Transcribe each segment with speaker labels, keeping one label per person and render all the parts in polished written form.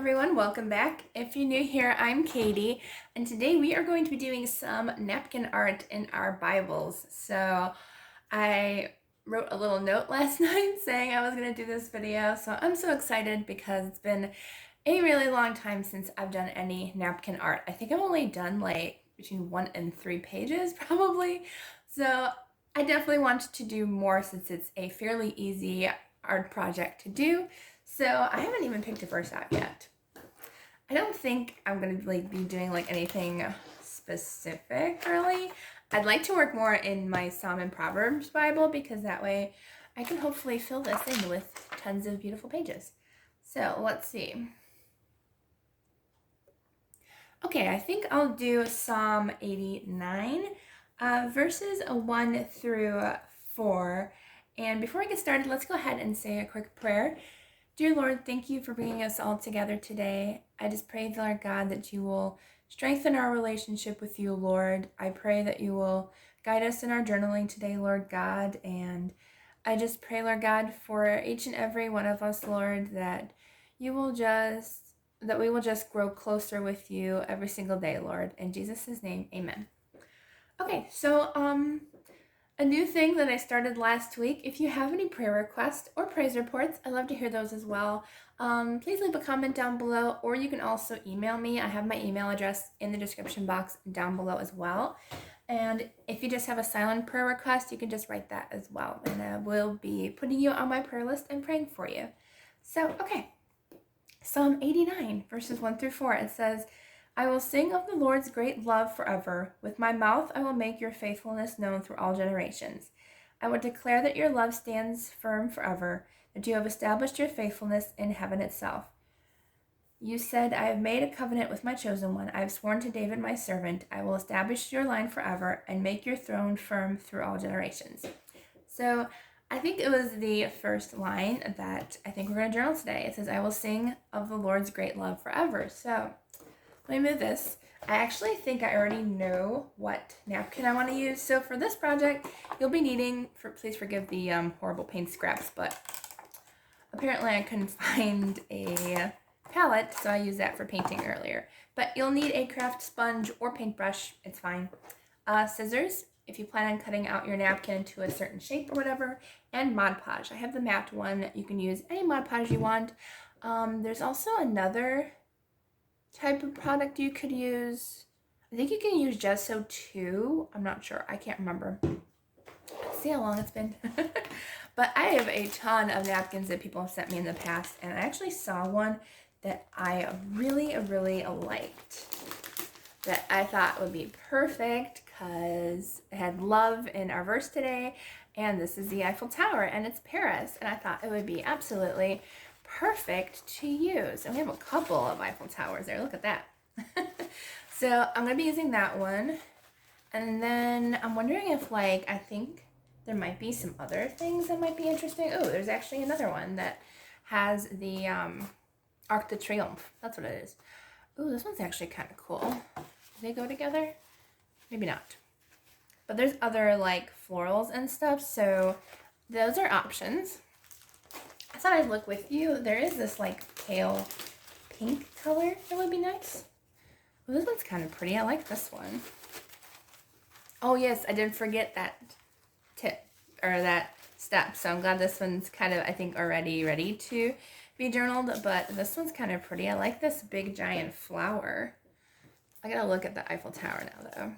Speaker 1: everyone, welcome back. If you're new here, I'm Katie, and today we are going to be doing some napkin art in our Bibles. So I wrote a little note last night saying I was going to do this video, so I'm so excited because it's been a really long time since I've done any napkin art. I think I've only done like between 1 and 3 pages probably, so I definitely want to do more since it's a fairly easy art project to do. So I haven't even picked a verse out yet. I don't think I'm going to be doing anything specific really. I'd like to work more in my Psalm and Proverbs Bible because that way I can hopefully fill this in with tons of beautiful pages. So let's see. Okay, I think I'll do Psalm 89, verses 1 through 4. And before I get started, let's go ahead and say a quick prayer. Dear Lord, thank you for bringing us all together today. I just pray, Lord God, that you will strengthen our relationship with you, Lord. I pray that you will guide us in our journaling today, Lord God. And I just pray, Lord God, for each and every one of us, Lord, that we will just grow closer with you every single day, Lord. In Jesus' name, amen. Okay, so a new thing that I started last week, if you have any prayer requests or praise reports, I'd love to hear those as well. Please leave a comment down below, or you can also email me. I have my email address in the description box down below as well. And if you just have a silent prayer request, you can just write that as well. And I will be putting you on my prayer list and praying for you. So, okay. Psalm 89, verses 1 through 4, it says, I will sing of the Lord's great love forever. With my mouth I will make your faithfulness known through all generations. I will declare that your love stands firm forever, that you have established your faithfulness in heaven itself. You said, I have made a covenant with my chosen one. I have sworn to David my servant. I will establish your line forever and make your throne firm through all generations. So I think it was the first line that I think we're going to journal today. It says, I will sing of the Lord's great love forever. So let me move this. I actually think I already know what napkin I want to use. So for this project, you'll be needing, please forgive the horrible paint scraps, but apparently I couldn't find a palette, so I used that for painting earlier. But you'll need a craft sponge or paintbrush, it's fine. Scissors, if you plan on cutting out your napkin to a certain shape or whatever, and Mod Podge. I have the matte one. You can use any Mod Podge you want. There's also another type of product you could use. I think you can use gesso too. I'm not sure. I can't remember. See how long it's been. But I have a ton of napkins that people have sent me in the past, and I actually saw one that I really, really liked that I thought would be perfect because it had love in our verse today, and this is the Eiffel Tower, and it's Paris, and I thought it would be absolutely perfect to use. And we have a couple of Eiffel Towers there. Look at that. So I'm going to be using that one. And then I'm wondering if I think there might be some other things that might be interesting. Oh, there's actually another one that has the Arc de Triomphe. That's what it is. Oh, this one's actually kind of cool. Do they go together? Maybe not. But there's other florals and stuff. So those are options. I thought I'd look with you. There is this pale pink color that would be nice. Well, this one's kind of pretty. I like this one. Oh yes, I did forget that tip or that step. So I'm glad this one's kind of, I think, already ready to be journaled. But this one's kind of pretty. I like this big giant flower. I gotta look at the Eiffel Tower now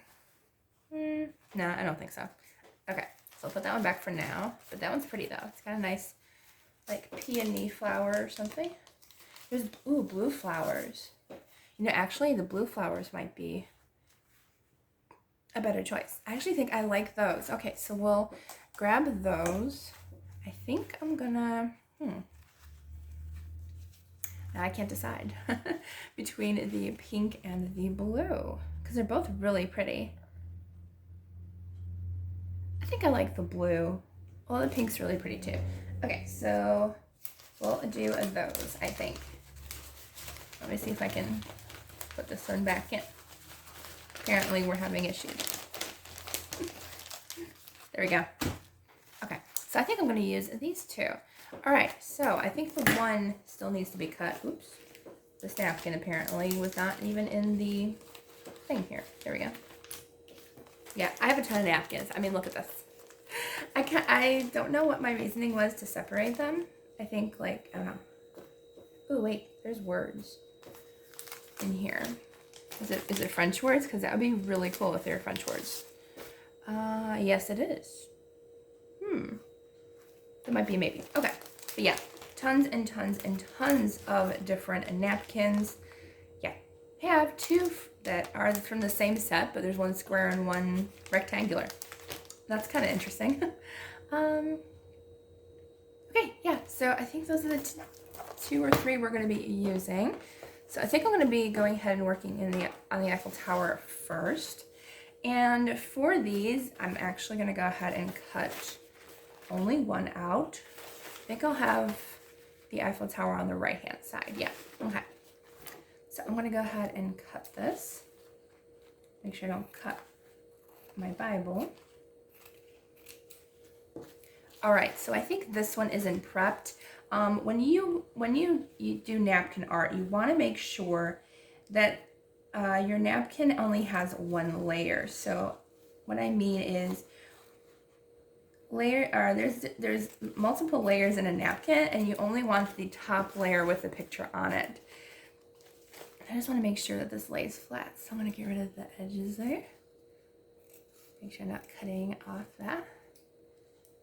Speaker 1: though. No, I don't think so. Okay, so I'll put that one back for now. But that one's pretty though. It's got a nice peony flower or something. There's, blue flowers. Actually the blue flowers might be a better choice. I actually think I like those. Okay, so we'll grab those. I think I'm gonna, now I can't decide between the pink and the blue because they're both really pretty. I think I like the blue. Well, the pink's really pretty too. Okay, so we'll do those, I think. Let me see if I can put this one back in. Apparently we're having issues. There we go. Okay, so I think I'm going to use these two. All right, so I think the one still needs to be cut. Oops. This napkin apparently was not even in the thing here. There we go. Yeah, I have a ton of napkins. I mean, look at this. I don't know what my reasoning was to separate them. I think, like, I don't know. Oh, wait, there's words in here. Is it French words? Because that would be really cool if they're French words. Yes, it is. That might be a maybe. Okay, but yeah, tons and tons and tons of different napkins. Yeah, I have two that are from the same set, but there's one square and one rectangular. That's kind of interesting. Okay, yeah, so I think those are the two or three we're going to be using. So I think I'm going to be going ahead and working on the Eiffel Tower first. And for these, I'm actually going to go ahead and cut only one out. I think I'll have the Eiffel Tower on the right hand side. Yeah, okay. So I'm going to go ahead and cut this. Make sure I don't cut my Bible. All right, so I think this one isn't prepped. When you do napkin art, you want to make sure that your napkin only has one layer. So what I mean is there's multiple layers in a napkin, and you only want the top layer with the picture on it. I just want to make sure that this lays flat, so I'm going to get rid of the edges there. Make sure I'm not cutting off that.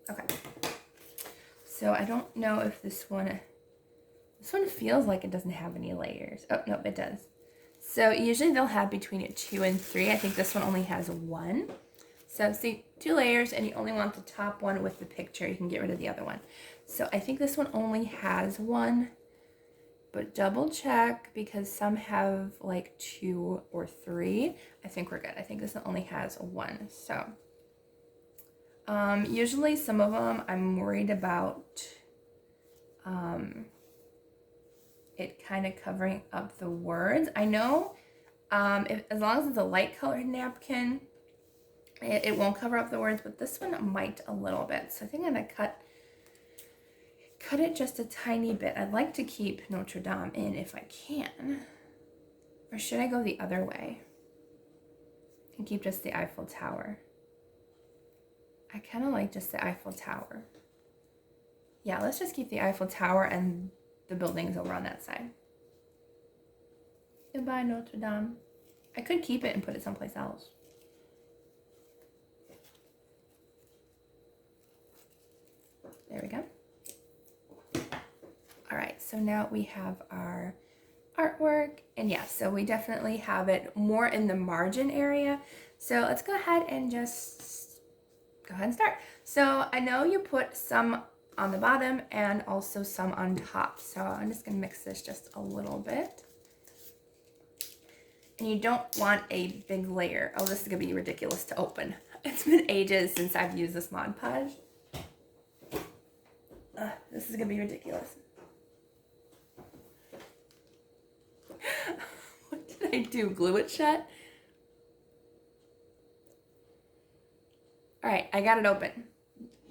Speaker 1: Okay. So I don't know if this one feels like it doesn't have any layers. Oh, no, it does. So usually they'll have between 2 and 3. I think this one only has 1. So see, 2 layers, and you only want the top one with the picture. You can get rid of the other one. So I think this one only has 1, but double check because some have like 2 or 3. I think we're good. I think this one only has 1. So usually some of them I'm worried about it kind of covering up the words. I know as long as it's a light colored napkin, it won't cover up the words, but this one might a little bit. So I think I'm going to cut it just a tiny bit. I'd like to keep Notre Dame in if I can. Or should I go the other way and keep just the Eiffel Tower? I kind of like just the Eiffel Tower. Yeah, let's just keep the Eiffel Tower and the buildings over on that side. Goodbye, Notre Dame. I could keep it and put it someplace else. There we go. All right, so now we have our artwork. And yeah, so we definitely have it more in the margin area. So let's go ahead and just go ahead and start. So I know you put some on the bottom and also some on top. So I'm just gonna mix this just a little bit. And you don't want a big layer. Oh, this is gonna be ridiculous to open. It's been ages since I've used this Mod Podge. This is gonna be ridiculous. What did I do? Glue it shut? All right, I got it open.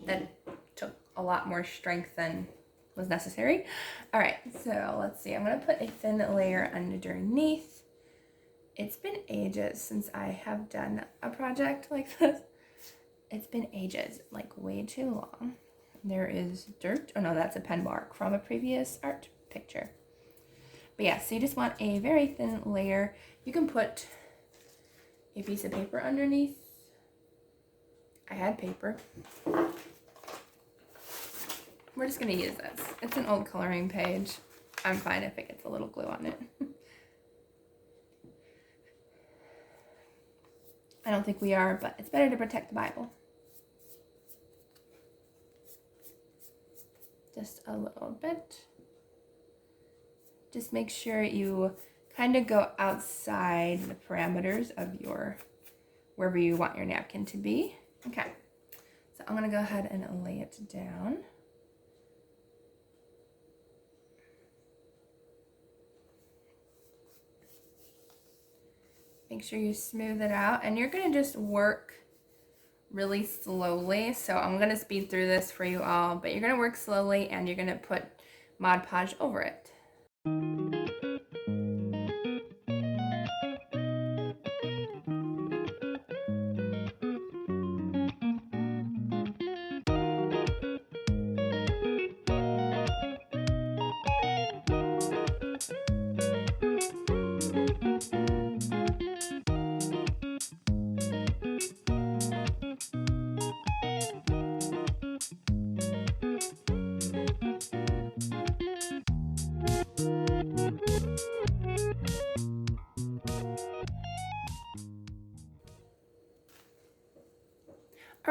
Speaker 1: That took a lot more strength than was necessary. All right, so let's see. I'm gonna put a thin layer underneath. It's been ages since I have done a project like this. It's been ages, like way too long. There is dirt. Oh no, that's a pen mark from a previous art picture. But yeah, so you just want a very thin layer. You can put a piece of paper underneath. I had paper. We're just gonna use this. It's an old coloring page. I'm fine if it gets a little glue on it. I don't think we are, but it's better to protect the Bible. Just a little bit. Just make sure you kind of go outside the parameters of wherever you want your napkin to be. Okay, so I'm gonna go ahead and lay it down. Make sure you smooth it out, and you're gonna just work really slowly. So I'm gonna speed through this for you all, but you're gonna work slowly and you're gonna put Mod Podge over it.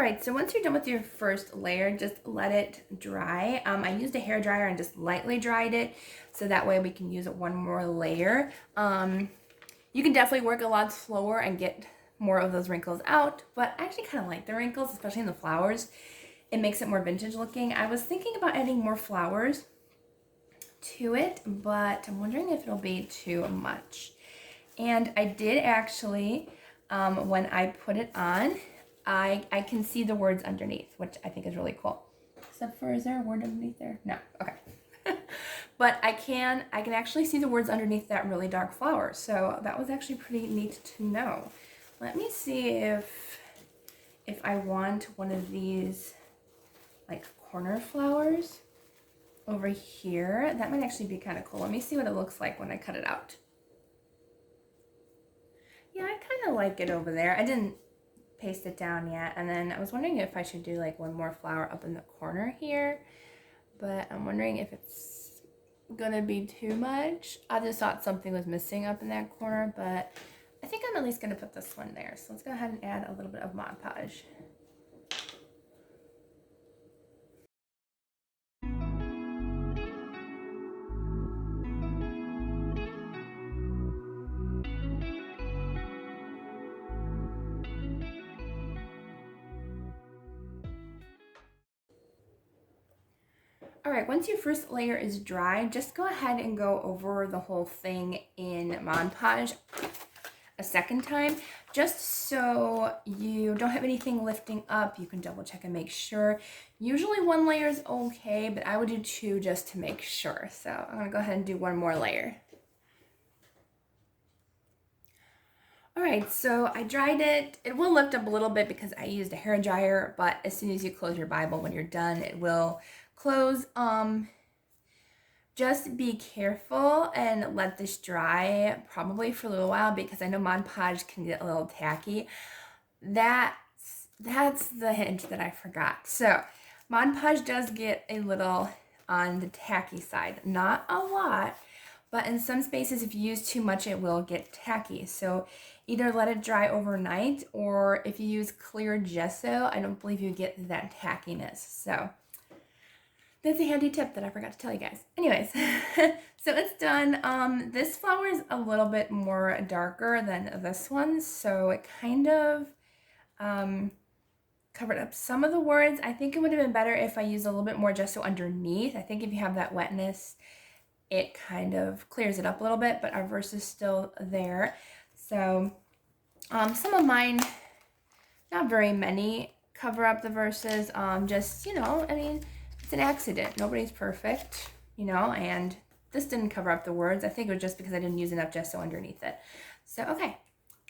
Speaker 1: All right, so once you're done with your first layer, just let it dry. I used a hair dryer and just lightly dried it, so that way we can use one more layer. You can definitely work a lot slower and get more of those wrinkles out, but I actually kind of like the wrinkles, especially in the flowers. It makes it more vintage looking. I was thinking about adding more flowers to it, but I'm wondering if it'll be too much. And I did actually, when I put it on, I can see the words underneath, which I think is really cool. Except for, is there a word underneath there? No, okay. But I can actually see the words underneath that really dark flower. So that was actually pretty neat to know. Let me see if I want one of these like corner flowers over here. That might actually be kind of cool. Let me see what it looks like when I cut it out. Yeah, I kind of like it over there. I didn't paste it down yet. And then I was wondering if I should do like one more flower up in the corner here. But I'm wondering if it's gonna be too much. I just thought something was missing up in that corner, but I think I'm at least gonna put this one there. So let's go ahead and add a little bit of Mod Podge. All right, once your first layer is dry, just go ahead and go over the whole thing in Mod Podge a second time, just so you don't have anything lifting up. You can double check and make sure. Usually one layer is okay, but I would do two just to make sure. So I'm gonna go ahead and do one more layer. All right, so I dried it. It will lift up a little bit because I used a hair dryer, but as soon as you close your Bible, when you're done, it will close. Just be careful and let this dry probably for a little while, because I know Mod Podge can get a little tacky. That's the hint that I forgot. So Mod Podge does get a little on the tacky side, not a lot, but in some spaces if you use too much it will get tacky. So either let it dry overnight, or if you use clear gesso, I don't believe you get that tackiness. So that's a handy tip that I forgot to tell you guys. Anyways, so it's done. This flower is a little bit more darker than this one, so it kind of covered up some of the words. I think it would have been better if I used a little bit more gesso underneath. I think if you have that wetness, it kind of clears it up a little bit, but our verse is still there. So some of mine, not very many, cover up the verses. Just, you know, I mean, it's an accident. Nobody's perfect, you know, and this didn't cover up the words. I think it was just because I didn't use enough gesso underneath it. So, okay,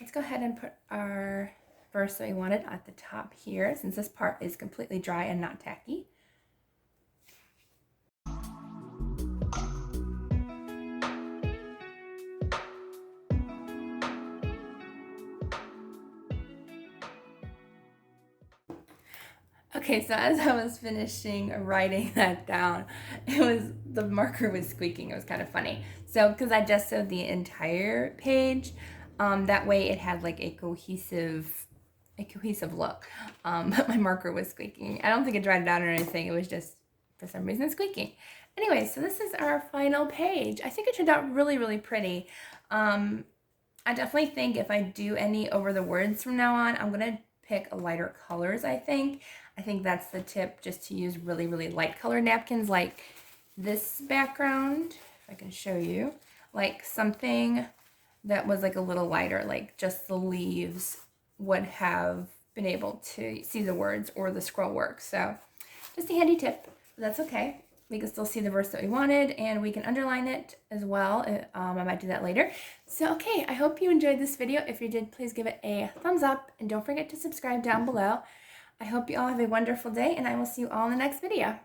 Speaker 1: let's go ahead and put our verse that we wanted at the top here, since this part is completely dry and not tacky. Okay, so as I was finishing writing that down, the marker was squeaking. It was kind of funny. So, because I just sewed the entire page, that way it had like a cohesive look. But my marker was squeaking. I don't think it dried it out or anything. It was just, for some reason, squeaking. Anyway, so this is our final page. I think it turned out really, really pretty. I definitely think if I do any over the words from now on, I'm going to pick lighter colors, I think. I think that's the tip, just to use really, really light colored napkins, like this background, if I can show you, like something that was like a little lighter, like just the leaves would have been able to see the words or the scroll work. So just a handy tip, but that's okay. We can still see the verse that we wanted, and we can underline it as well. I might do that later. So, okay, I hope you enjoyed this video. If you did, please give it a thumbs up, and don't forget to subscribe down below. I hope you all have a wonderful day, and I will see you all in the next video.